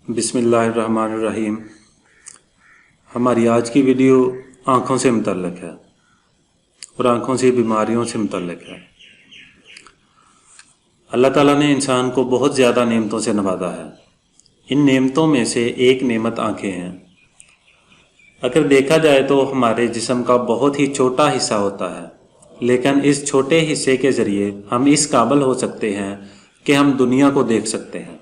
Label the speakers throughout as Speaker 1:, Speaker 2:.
Speaker 1: बिस्मिल्लाहिर्रहमानिर्रहीम। हमारी आज की वीडियो आँखों से मुतल्लिक़ है और आँखों से बीमारियों से मुतल्लिक़ है। अल्लाह ताला ने इंसान को बहुत ज़्यादा नेमतों से नवाजा है। इन नेमतों में से एक नेमत आँखें हैं। अगर देखा जाए तो हमारे जिस्म का बहुत ही छोटा हिस्सा होता है, लेकिन इस छोटे हिस्से के ज़रिए हम इस काबिल हो सकते हैं कि हम दुनिया को देख सकते हैं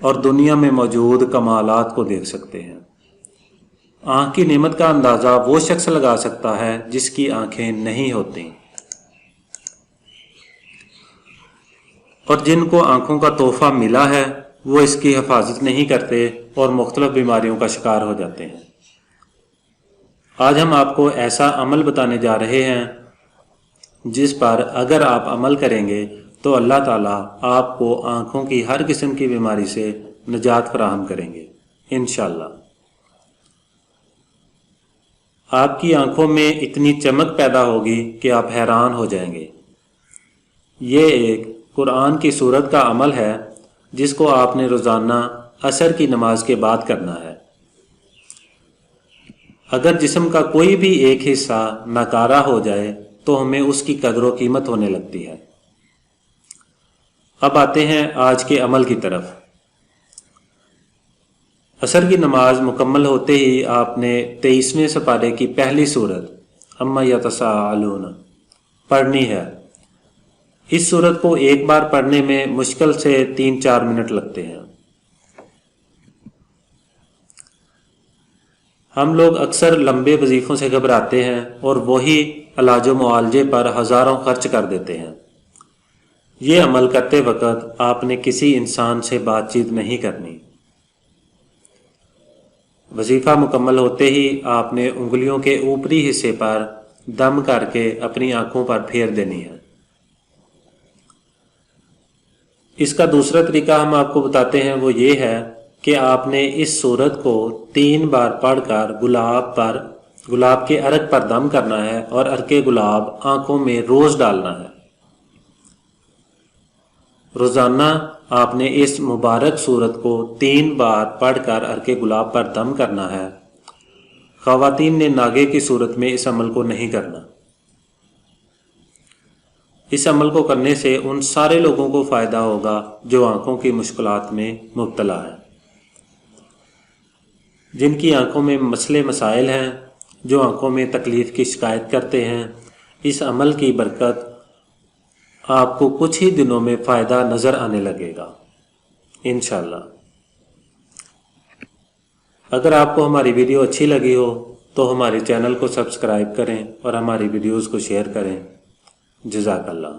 Speaker 1: और दुनिया में मौजूद कमालात को देख सकते हैं। आँख की नेमत का अंदाज़ा वो शख्स लगा सकता है जिसकी आँखें नहीं होती, और जिनको आँखों का तोहफ़ा मिला है वो इसकी हिफाजत नहीं करते और मुख्तलिफ बीमारियों का शिकार हो जाते हैं। आज हम आपको ऐसा अमल बताने जा रहे हैं जिस पर अगर आप अमल करेंगे तो अल्लाह ताला आपको आँखों की हर किस्म की बीमारी से निजात फराहम करेंगे इंशाअल्लाह। आपकी आँखों में इतनी चमक पैदा होगी कि आप हैरान हो जाएंगे। ये एक कुरान की सूरत का अमल है जिसको आपने रोज़ाना असर की नमाज के बाद करना है। अगर जिस्म का कोई भी एक हिस्सा नाकारा हो जाए तो हमें उसकी कदर व कीमत होने लगती है। अब आते हैं आज के अमल की तरफ। असर की नमाज मुकम्मल होते ही आपने 23वें सपारे की पहली सूरत अम्मा यतसाअलून पढ़नी है। इस सूरत को एक बार पढ़ने में मुश्किल से 3-4 मिनट लगते हैं। हम लोग अक्सर लंबे वजीफ़ों से घबराते हैं और वही इलाज मुआलजे पर हज़ारों खर्च कर देते हैं। ये अमल करते वक़्त आपने किसी इंसान से बातचीत नहीं करनी। वजीफ़ा मुकम्मल होते ही आपने उंगलियों के ऊपरी हिस्से पर दम करके अपनी आँखों पर फेर देनी है। इसका दूसरा तरीका हम आपको बताते हैं, वो ये है कि आपने इस सूरत को 3 बार पढ़कर गुलाब के अर्क पर दम करना है और अर्के गुलाब आँखों में रोज़ डालना है। रोज़ाना आपने इस मुबारक सूरत को 3 बार पढ़कर अर्के गुलाब पर दम करना है। ख़वातीन ने नागे की सूरत में इस अमल को नहीं करना। इस अमल को करने से उन सारे लोगों को फ़ायदा होगा जो आँखों की मुश्किलात में मुब्तला हैं, जिनकी आँखों में मसले मसाइल हैं, जो आँखों में तकलीफ़ की शिकायत करते हैं। इस अमल की बरकत आपको कुछ ही दिनों में फ़ायदा नज़र आने लगेगा इंशाअल्लाह। अगर आपको हमारी वीडियो अच्छी लगी हो तो हमारे चैनल को सब्सक्राइब करें और हमारी वीडियोज़ को शेयर करें। जज़ाकल्लाह।